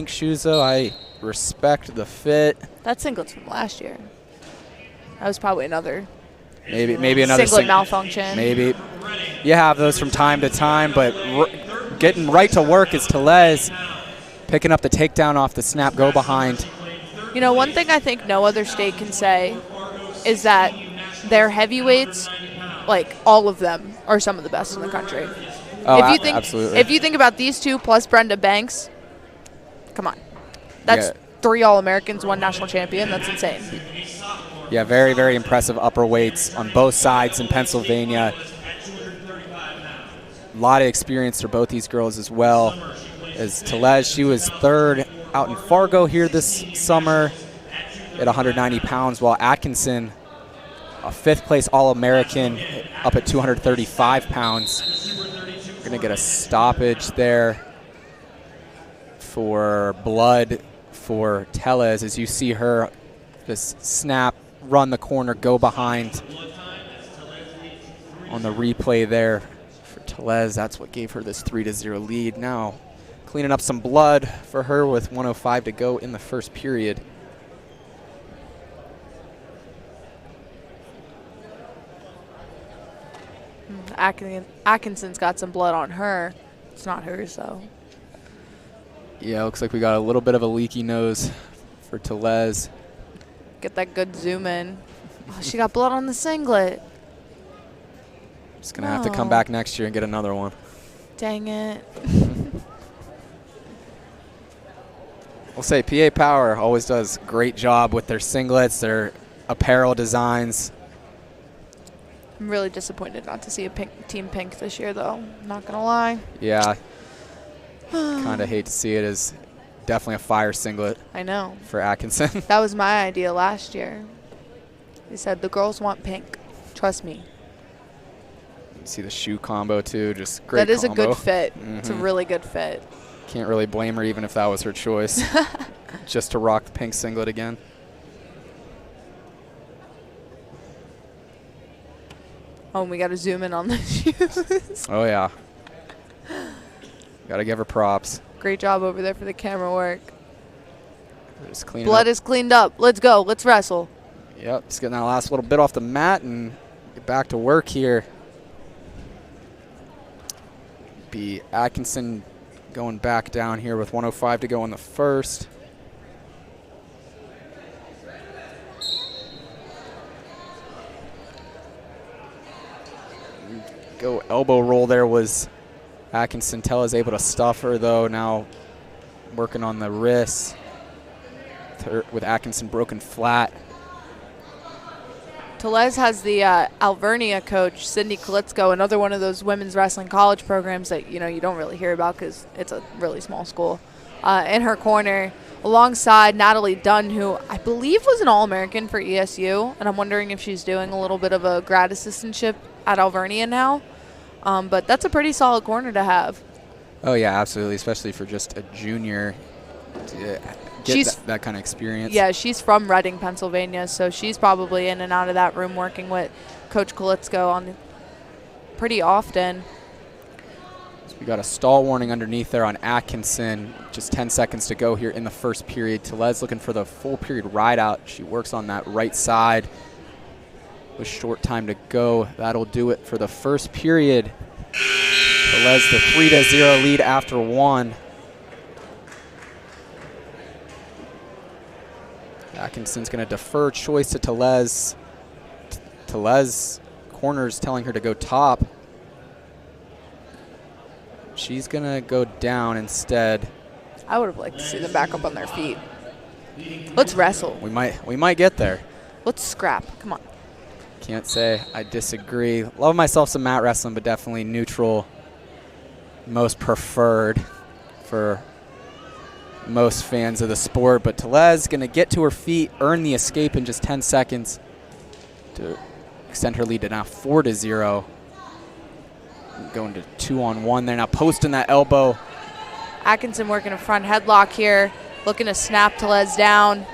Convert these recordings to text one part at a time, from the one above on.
pink shoes, though. I respect the fit. That singlet's from last year. That was probably another maybe another singlet malfunction. Maybe. You have those from time to time, but getting right to work is Tellez, picking up the takedown off the snap go behind. You know, one thing I think no other state can say is that their heavyweights, like all of them, are some of the best in the country. Oh, absolutely. If you think about these two plus Brenda Banks, come on. That's 3 All-Americans, 1 national champion. That's insane. Yeah, very, very impressive upper weights on both sides in Pennsylvania. A lot of experience for both these girls as well. As Tellez, she was 3rd out in Fargo here this summer at 190 pounds, while Atkinson, a 5th place All-American, up at 235 pounds. We're going to get a stoppage there for blood for Tellez as you see her just snap, run the corner, go behind on the replay there for Tellez. That's what gave her this 3-0 lead. Now cleaning up some blood for her with 1:05 to go in the first period. Atkinson's got some blood on her. It's not hers, though. Yeah, looks like we got a little bit of a leaky nose for Tellez. Get that good zoom in. Oh, she got blood on the singlet. Just going to have to come back next year and get another one. Dang it. We'll say PA Power always does a great job with their singlets, their apparel designs. I'm really disappointed not to see a team pink this year, though. Not going to lie. Yeah. Kind of hate to see it as definitely a fire singlet. I know. For Atkinson. That was my idea last year. They said the girls want pink. Trust me. You see the shoe combo, too. Just great That is combo. a good fit. It's a really good fit. Can't really blame her even if that was her choice. Just to rock the pink singlet again. Oh, and we got to zoom in on the shoes. Oh, yeah. Got to give her props. Great job over there for the camera work. Just clean Blood is cleaned up. Let's go. Let's wrestle. Yep, just getting that last little bit off the mat and get back to work here. Be Atkinson going back down here with 1:05 to go in the first. Go elbow roll there was Atkinson. Tellez able to stuff her, though. Now working on the wrists with Atkinson broken flat. Tellez has the Alvernia coach, Cindy Kalitzko, another one of those women's wrestling college programs that you don't really hear about because it's a really small school, in her corner, alongside Natalie Dunn, who I believe was an All-American for ESU, and I'm wondering if she's doing a little bit of a grad assistantship at Alvernia now. But that's a pretty solid corner to have. Oh, yeah, absolutely, especially for just a junior to get that kind of experience. Yeah, she's from Reading, Pennsylvania, so she's probably in and out of that room working with Coach Kalitzko pretty often. So we got a stall warning underneath there on Atkinson. Just 10 seconds to go here in the first period. Tellez looking for the full period ride out. She works on that right side. With short time to go, that'll do it for the first period. Tellez the 3-0 lead after 1. Atkinson's going to defer choice to Tellez. Tellez corner's telling her to go top. She's going to go down instead. I would have liked to see them back up on their feet. Let's wrestle. We might get there. Let's scrap. Come on. Can't say I disagree. Love myself some mat wrestling, but definitely neutral. Most preferred for most fans of the sport. But Tellez going to get to her feet, earn the escape in just 10 seconds to extend her lead to now 4-0. Going to 2-on-1 there. Now posting that elbow. Atkinson working a front headlock here. Looking to snap Tellez down.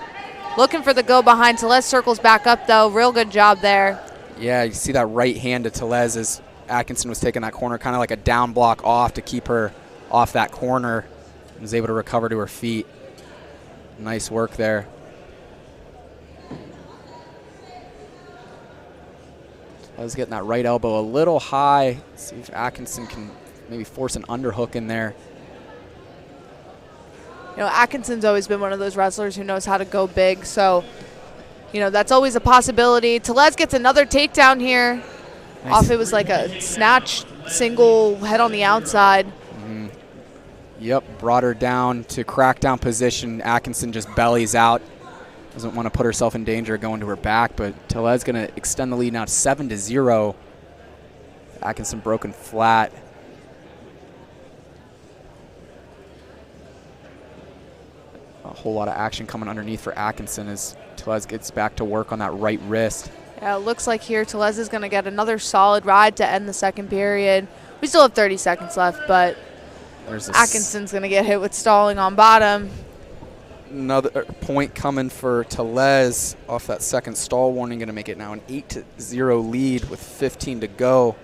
Looking for the go behind. Tellez circles back up, though. Real good job there. Yeah, you see that right hand to Tellez as Atkinson was taking that corner, kind of like a down block off to keep her off that corner. And was able to recover to her feet. Nice work there. I was getting that right elbow a little high. See if Atkinson can maybe force an underhook in there. You know, Atkinson's always been one of those wrestlers who knows how to go big, so, you know, that's always a possibility. Tellez gets another takedown here. Nice. Off, it was like a snatch, single, head on the outside. Yep, brought her down to crackdown position. Atkinson just bellies out. Doesn't want to put herself in danger going to her back, but Tellez going to extend the lead now to 7-0. Atkinson broken flat. A whole lot of action coming underneath for Atkinson as Tellez gets back to work on that right wrist. Yeah, it looks like here Tellez is going to get another solid ride to end the second period. We still have 30 seconds left, but Atkinson's going to get hit with stalling on bottom. Another point coming for Tellez off that second stall warning, going to make it now an 8-0 lead with 15 to go.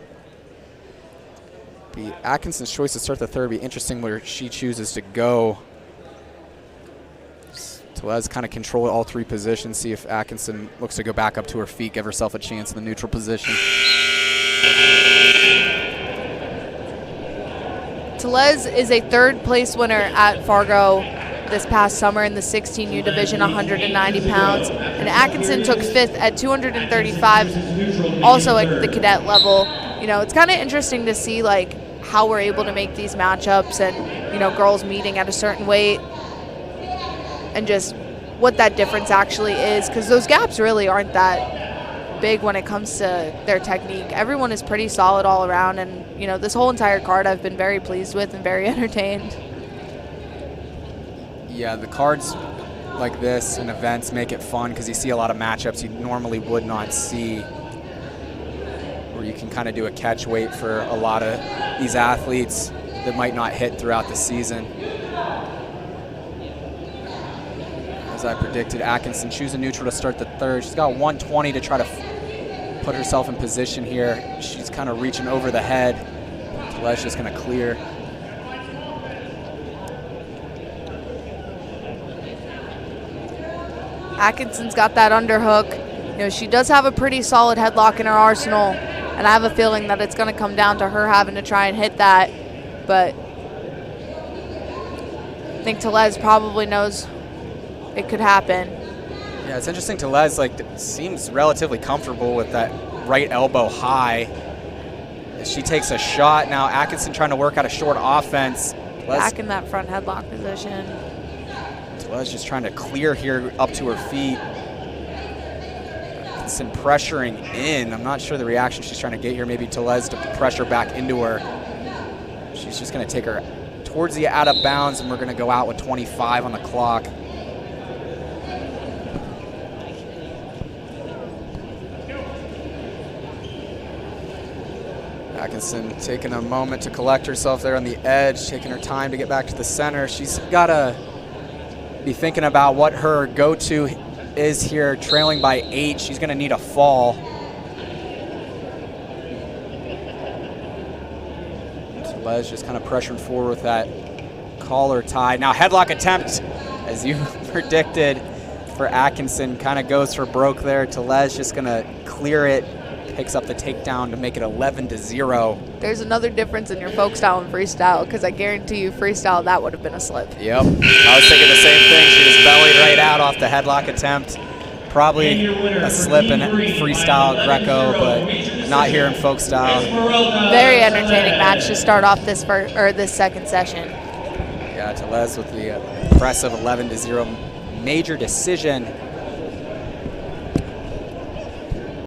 Be Atkinson's choice to start the third. Be interesting where she chooses to go. Tellez kind of control all three positions. See if Atkinson looks to go back up to her feet, give herself a chance in the neutral position. Tellez is a third place winner at Fargo this past summer in the 16U division, 190 pounds. And Atkinson took fifth at 235, also at the cadet level. You know, it's kind of interesting to see like how we're able to make these matchups and, you know, girls meeting at a certain weight and just what that difference actually is, because those gaps really aren't that big when it comes to their technique. Everyone is pretty solid all around, and, you know, this whole entire card I've been very pleased with and very entertained. Yeah, the cards like this and events make it fun because you see a lot of matchups you normally would not see, where you can kind of do a catch weight for a lot of these athletes that might not hit throughout the season. As I predicted, Atkinson choosing neutral to start the third. She's got 120 to try to put herself in position here. She's kind of reaching over the head. Tellez just going to clear. Atkinson's got that underhook. You know, she does have a pretty solid headlock in her arsenal, and I have a feeling that it's going to come down to her having to try and hit that. But I think Tellez probably knows it could happen. Yeah, it's interesting. Tellez seems relatively comfortable with that right elbow high. As she takes a shot now, Atkinson trying to work out a short offense. Back in that front headlock position. Tellez just trying to clear here up to her feet. Atkinson pressuring in. I'm not sure the reaction she's trying to get here. Maybe Tellez to pressure back into her. She's just going to take her towards the out of bounds, and we're going to go out with 25 on the clock. Atkinson taking a moment to collect herself there on the edge, taking her time to get back to the center. She's got to be thinking about what her go-to is here, trailing by 8. She's going to need a fall. Tellez just kind of pressuring forward with that collar tie. Now headlock attempt, as you predicted, for Atkinson. Kind of goes for broke there. Tellez just going to clear it. Picks up the takedown to make it 11-0. There's another difference in your folk style and freestyle, because I guarantee you freestyle, that would have been a slip. Yep. I was thinking the same thing. She just bellied right out off the headlock attempt. Probably a slip in freestyle Greco, but not here in folk style. Very entertaining match to start off this second session. Yeah, Tellez with the impressive 11-0 major decision.